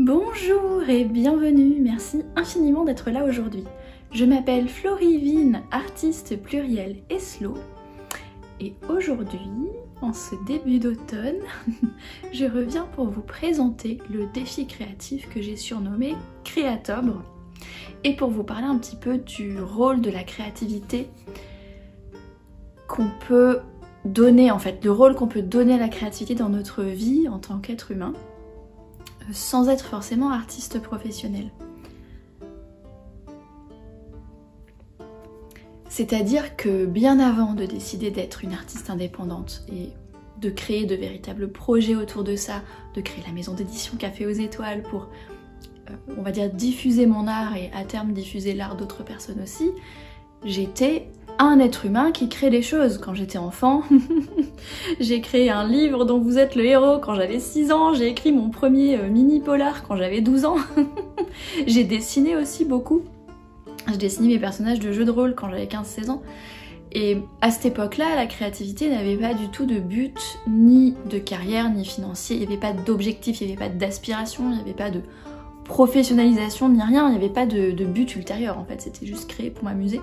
Bonjour et bienvenue, merci infiniment d'être là aujourd'hui. Je m'appelle Florivine, artiste pluriel et slow. Et aujourd'hui, en ce début d'automne, je reviens pour vous présenter le défi créatif que j'ai surnommé Créatobre et pour vous parler un petit peu du rôle de la créativité qu'on peut donner, en fait, le rôle qu'on peut donner à la créativité dans notre vie en tant qu'être humain, sans être forcément artiste professionnel. C'est-à-dire que bien avant de décider d'être une artiste indépendante et de créer de véritables projets autour de ça, de créer la maison d'édition Café aux Étoiles pour, on va dire, diffuser mon art et à terme diffuser l'art d'autres personnes aussi, j'étais un être humain qui crée des choses. Quand j'étais enfant, j'ai créé un livre dont vous êtes le héros quand j'avais 6 ans, j'ai écrit mon premier mini-polar quand j'avais 12 ans, j'ai dessiné aussi beaucoup, je dessinais mes personnages de jeux de rôle quand j'avais 15-16 ans, et à cette époque-là, la créativité n'avait pas du tout de but, ni de carrière, ni financier, il n'y avait pas d'objectif, il n'y avait pas d'aspiration, il n'y avait pas de professionnalisation, ni rien, il n'y avait pas de but ultérieur en fait, c'était juste créé pour m'amuser.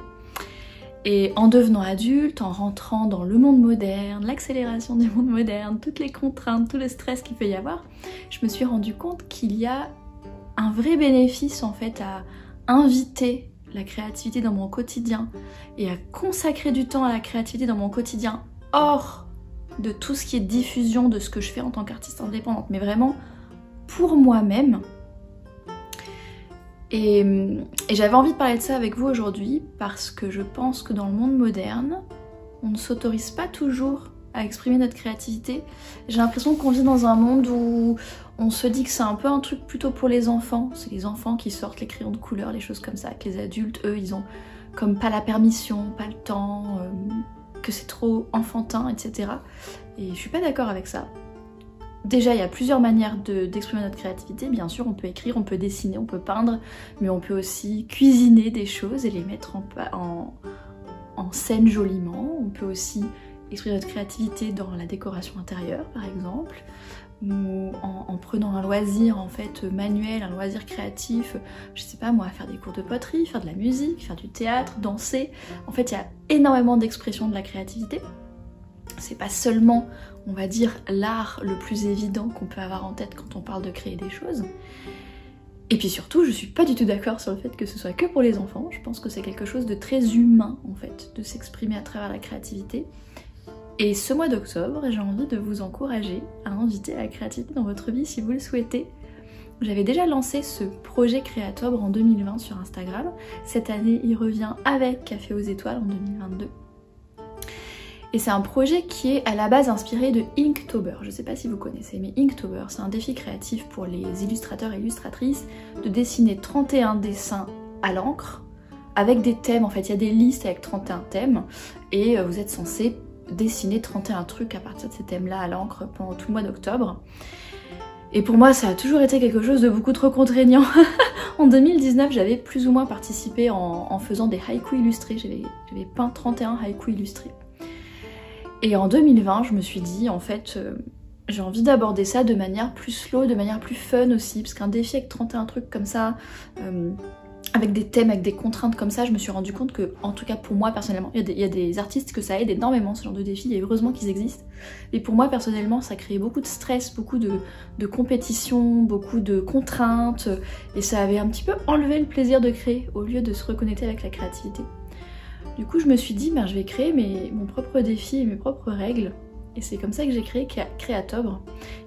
Et en devenant adulte, en rentrant dans le monde moderne, l'accélération du monde moderne, toutes les contraintes, tout le stress qu'il peut y avoir, je me suis rendu compte qu'il y a un vrai bénéfice en fait à inviter la créativité dans mon quotidien et à consacrer du temps à la créativité dans mon quotidien hors de tout ce qui est diffusion de ce que je fais en tant qu'artiste indépendante, mais vraiment pour moi-même. Et j'avais envie de parler de ça avec vous aujourd'hui parce que je pense que dans le monde moderne, on ne s'autorise pas toujours à exprimer notre créativité. J'ai l'impression qu'on vit dans un monde où on se dit que c'est un peu un truc plutôt pour les enfants. C'est les enfants qui sortent les crayons de couleur, les choses comme ça. Que les adultes, eux, ils ont comme pas la permission, pas le temps, que c'est trop enfantin, etc. Et je suis pas d'accord avec ça. Déjà, il y a plusieurs manières d'exprimer notre créativité. Bien sûr, on peut écrire, on peut dessiner, on peut peindre, mais on peut aussi cuisiner des choses et les mettre en scène joliment. On peut aussi exprimer notre créativité dans la décoration intérieure, par exemple, ou en prenant un loisir en fait manuel, un loisir créatif, je sais pas moi, faire des cours de poterie, faire de la musique, faire du théâtre, danser. En fait, il y a énormément d'expressions de la créativité. C'est pas seulement, on va dire, l'art le plus évident qu'on peut avoir en tête quand on parle de créer des choses. Et puis surtout, je suis pas du tout d'accord sur le fait que ce soit que pour les enfants. Je pense que c'est quelque chose de très humain, en fait, de s'exprimer à travers la créativité. Et ce mois d'octobre, j'ai envie de vous encourager à inviter la créativité dans votre vie si vous le souhaitez. J'avais déjà lancé ce projet Créatobre en 2020 sur Instagram. Cette année, il revient avec Café aux Étoiles en 2022. Et c'est un projet qui est à la base inspiré de Inktober. Je ne sais pas si vous connaissez, mais Inktober, c'est un défi créatif pour les illustrateurs et illustratrices de dessiner 31 dessins à l'encre avec des thèmes. En fait, il y a des listes avec 31 thèmes et vous êtes censé dessiner 31 trucs à partir de ces thèmes-là à l'encre pendant tout le mois d'octobre. Et pour moi, ça a toujours été quelque chose de beaucoup trop contraignant. En 2019, j'avais plus ou moins participé en faisant des haïkus illustrés. J'avais peint 31 haïkus illustrés. Et en 2020, je me suis dit, en fait, j'ai envie d'aborder ça de manière plus slow, de manière plus fun aussi, parce qu'un défi avec 31 trucs comme ça, avec des thèmes, avec des contraintes comme ça, je me suis rendu compte que, en tout cas pour moi personnellement, il y a des artistes que ça aide énormément ce genre de défi, et heureusement qu'ils existent. Mais pour moi personnellement, ça créait beaucoup de stress, beaucoup de compétition, beaucoup de contraintes, et ça avait un petit peu enlevé le plaisir de créer, au lieu de se reconnecter avec la créativité. Du coup, je me suis dit, ben, je vais créer mon propre défi et mes propres règles. Et c'est comme ça que j'ai créé Créatobre.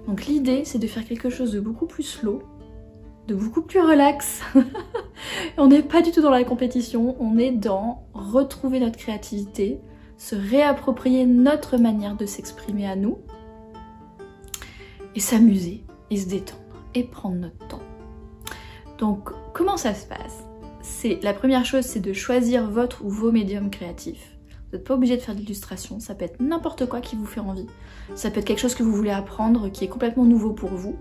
Donc l'idée, c'est de faire quelque chose de beaucoup plus slow, de beaucoup plus relax. On n'est pas du tout dans la compétition, on est dans retrouver notre créativité, se réapproprier notre manière de s'exprimer à nous, et s'amuser, et se détendre, et prendre notre temps. Donc, comment ça se passe ? La première chose, c'est de choisir votre ou vos médiums créatifs. Vous n'êtes pas obligé de faire de l'illustration, ça peut être n'importe quoi qui vous fait envie. Ça peut être quelque chose que vous voulez apprendre qui est complètement nouveau pour vous.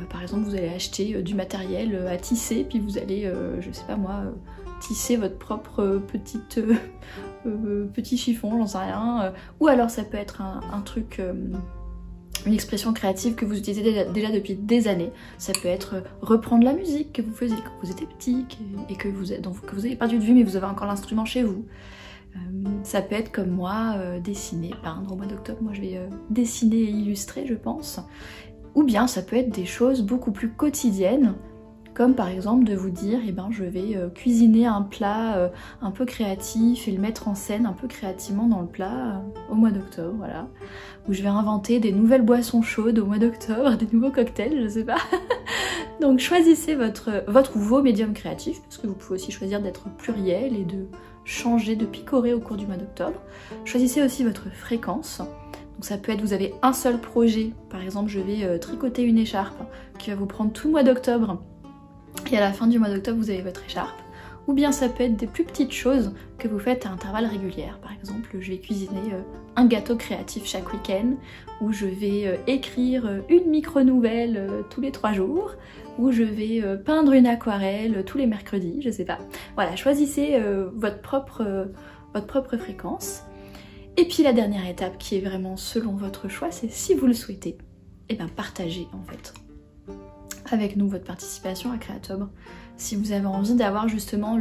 Par exemple, vous allez acheter du matériel à tisser, puis vous allez, je sais pas moi, tisser votre propre petit chiffon, j'en sais rien. Ou alors ça peut être un truc une expression créative que vous utilisez déjà depuis des années. Ça peut être reprendre la musique que vous faisiez quand vous étiez petit et que vous avez perdu de vue mais vous avez encore l'instrument chez vous. Ça peut être comme moi, dessiner, peindre au mois d'octobre. Moi je vais dessiner et illustrer je pense. Ou bien ça peut être des choses beaucoup plus quotidiennes, comme par exemple de vous dire eh ben, je vais cuisiner un plat un peu créatif et le mettre en scène un peu créativement dans le plat au mois d'octobre, voilà. Ou je vais inventer des nouvelles boissons chaudes au mois d'octobre, des nouveaux cocktails, je sais pas. Donc choisissez votre ou vos médiums créatifs, parce que vous pouvez aussi choisir d'être pluriel et de changer, de picorer au cours du mois d'octobre. Choisissez aussi votre fréquence. Donc ça peut être, vous avez un seul projet, par exemple je vais tricoter une écharpe qui va vous prendre tout le mois d'octobre et à la fin du mois d'octobre vous avez votre écharpe. Ou bien ça peut être des plus petites choses que vous faites à intervalles réguliers. Par exemple, je vais cuisiner un gâteau créatif chaque week-end, ou je vais écrire une micro-nouvelle tous les 3 jours, ou je vais peindre une aquarelle tous les mercredis, je sais pas. Voilà, choisissez votre propre fréquence. Et puis la dernière étape qui est vraiment selon votre choix, c'est si vous le souhaitez, et bien partagez en fait avec nous votre participation à Créatobre. Si vous avez envie d'avoir justement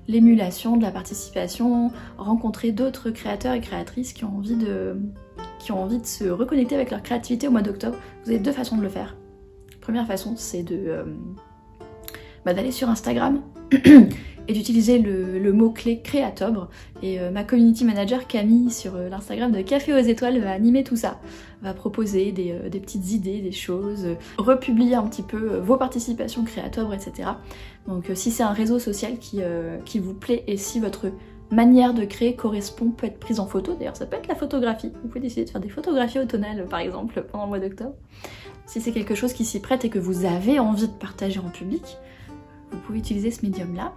l'émulation de la participation, rencontrer d'autres créateurs et créatrices qui ont envie de se reconnecter avec leur créativité au mois d'octobre, vous avez 2 façons de le faire. Première façon, c'est d'aller sur Instagram et d'utiliser le mot-clé Créatobre. Et ma community manager Camille sur l'Instagram de Café aux Étoiles va animer tout ça, va proposer des petites idées, des choses, republier un petit peu vos participations Créatobre, etc. Donc si c'est un réseau social qui vous plaît et si votre manière de créer correspond, peut être prise en photo, d'ailleurs ça peut être la photographie, vous pouvez décider de faire des photographies automnales par exemple pendant le mois d'octobre. Si c'est quelque chose qui s'y prête et que vous avez envie de partager en public, vous pouvez utiliser ce médium-là.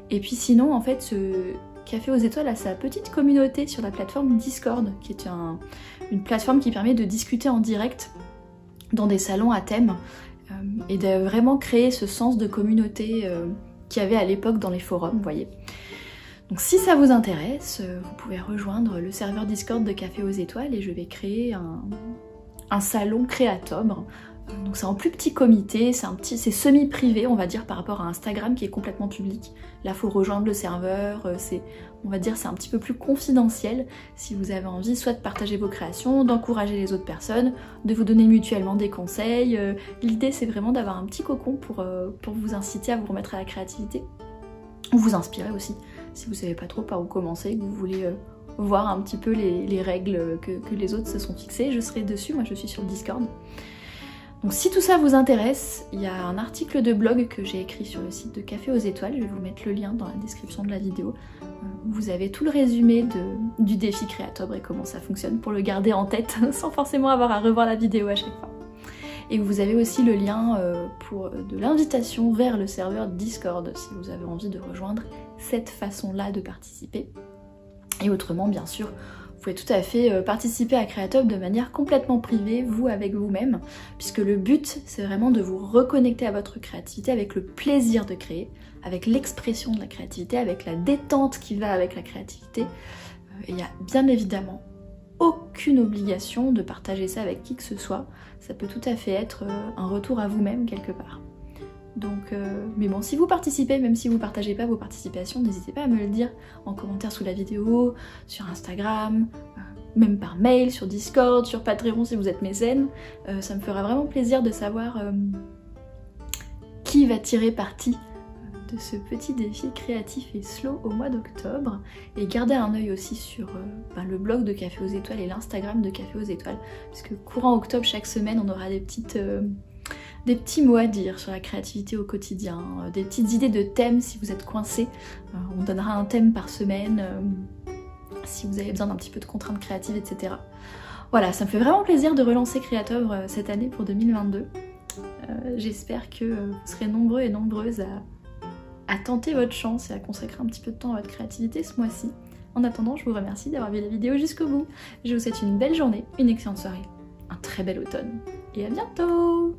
Et puis sinon, en fait, ce Café aux Étoiles a sa petite communauté sur la plateforme Discord, qui est une plateforme qui permet de discuter en direct dans des salons à thème et de vraiment créer ce sens de communauté qu'il y avait à l'époque dans les forums, vous voyez. Donc si ça vous intéresse, vous pouvez rejoindre le serveur Discord de Café aux Étoiles et je vais créer un salon Créatobre. Donc c'est en plus petit comité, c'est semi-privé on va dire par rapport à Instagram qui est complètement public. Là faut rejoindre le serveur, on va dire c'est un petit peu plus confidentiel si vous avez envie soit de partager vos créations, d'encourager les autres personnes, de vous donner mutuellement des conseils. L'idée c'est vraiment d'avoir un petit cocon pour vous inciter à vous remettre à la créativité. Ou vous inspirer aussi, si vous savez pas trop par où commencer, que vous voulez voir un petit peu les règles que les autres se sont fixées, je serai dessus, moi je suis sur le Discord. Donc si tout ça vous intéresse, il y a un article de blog que j'ai écrit sur le site de Café aux Étoiles, je vais vous mettre le lien dans la description de la vidéo. Vous avez tout le résumé du défi Créatobre et comment ça fonctionne pour le garder en tête sans forcément avoir à revoir la vidéo à chaque fois. Et vous avez aussi le lien de l'invitation vers le serveur Discord si vous avez envie de rejoindre cette façon-là de participer. Et autrement, bien sûr, vous pouvez tout à fait participer à Créatobre de manière complètement privée, vous avec vous-même, puisque le but, c'est vraiment de vous reconnecter à votre créativité avec le plaisir de créer, avec l'expression de la créativité, avec la détente qui va avec la créativité. Et il n'y a bien évidemment aucune obligation de partager ça avec qui que ce soit. Ça peut tout à fait être un retour à vous-même quelque part. Donc, mais bon, si vous participez, même si vous partagez pas vos participations, n'hésitez pas à me le dire en commentaire sous la vidéo, sur Instagram, même par mail, sur Discord, sur Patreon si vous êtes mécène. Ça me fera vraiment plaisir de savoir qui va tirer parti de ce petit défi créatif et slow au mois d'octobre. Et gardez un œil aussi sur le blog de Café aux Étoiles et l'Instagram de Café aux Étoiles, puisque courant octobre, chaque semaine, on aura des petits mots à dire sur la créativité au quotidien, des petites idées de thèmes si vous êtes coincé. On donnera un thème par semaine si vous avez besoin d'un petit peu de contraintes créatives, etc. Voilà, ça me fait vraiment plaisir de relancer Créatobre cette année pour 2022. J'espère que vous serez nombreux et nombreuses à tenter votre chance et à consacrer un petit peu de temps à votre créativité ce mois-ci. En attendant, je vous remercie d'avoir vu la vidéo jusqu'au bout. Je vous souhaite une belle journée, une excellente soirée, un très bel automne et à bientôt!